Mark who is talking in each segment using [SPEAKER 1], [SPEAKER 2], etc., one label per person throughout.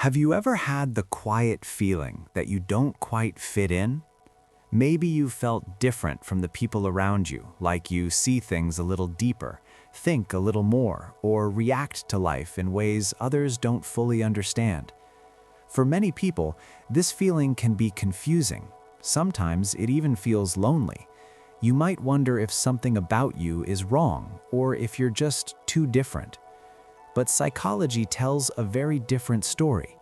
[SPEAKER 1] Have you ever had the quiet feeling that you don't quite fit in? Maybe you felt different from the people around you, like you see things a little deeper, think a little more, or react to life in ways others don't fully understand. For many people, this feeling can be confusing. Sometimes it even feels lonely. You might wonder if something about you is wrong, or if you're just too different. But psychology tells a very different story.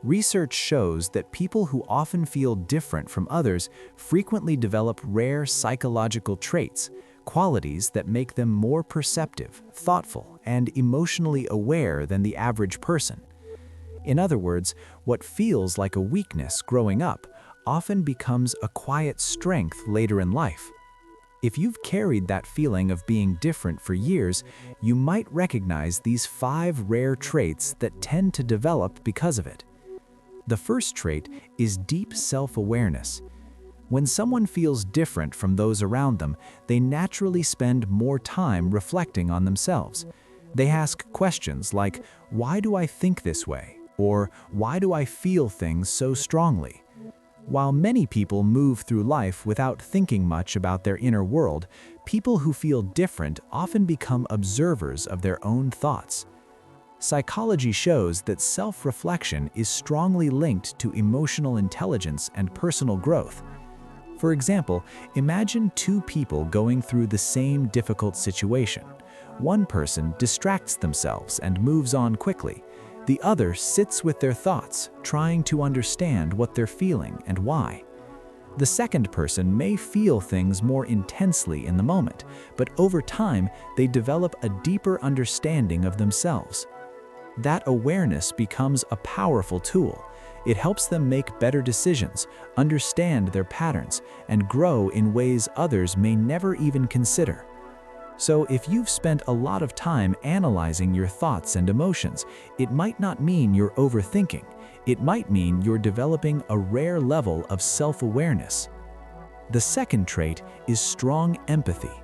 [SPEAKER 1] Research shows that people who often feel different from others frequently develop rare psychological traits, qualities that make them more perceptive, thoughtful, and emotionally aware than the average person. In other words, what feels like a weakness growing up often becomes a quiet strength later in life. If you've carried that feeling of being different for years, you might recognize these 5 rare traits that tend to develop because of it. The first trait is deep self-awareness. When someone feels different from those around them, they naturally spend more time reflecting on themselves. They ask questions like, "Why do I think this way?" or "Why do I feel things so strongly?" While many people move through life without thinking much about their inner world, people who feel different often become observers of their own thoughts. Psychology shows that self-reflection is strongly linked to emotional intelligence and personal growth. For example, imagine 2 people going through the same difficult situation. One person distracts themselves and moves on quickly. The other sits with their thoughts, trying to understand what they're feeling and why. The second person may feel things more intensely in the moment, but over time, they develop a deeper understanding of themselves. That awareness becomes a powerful tool. It helps them make better decisions, understand their patterns, and grow in ways others may never even consider. So if you've spent a lot of time analyzing your thoughts and emotions, it might not mean you're overthinking. It might mean you're developing a rare level of self-awareness. The second trait is strong empathy.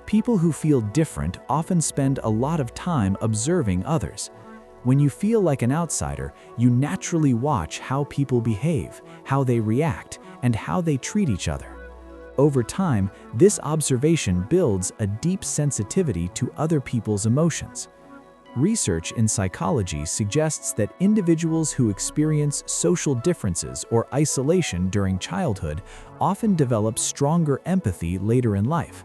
[SPEAKER 1] People who feel different often spend a lot of time observing others. When you feel like an outsider, you naturally watch how people behave, how they react, and how they treat each other. Over time, this observation builds a deep sensitivity to other people's emotions. Research in psychology suggests that individuals who experience social differences or isolation during childhood often develop stronger empathy later in life.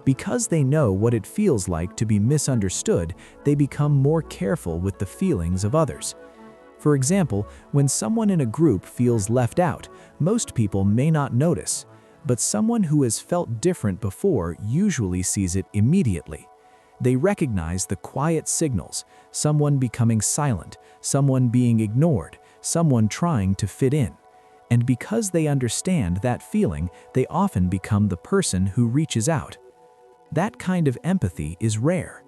[SPEAKER 1] Because they know what it feels like to be misunderstood, they become more careful with the feelings of others. For example, when someone in a group feels left out, most people may not notice. But someone who has felt different before usually sees it immediately. They recognize the quiet signals, someone becoming silent, someone being ignored, someone trying to fit in. And because they understand that feeling, they often become the person who reaches out. That kind of empathy is rare.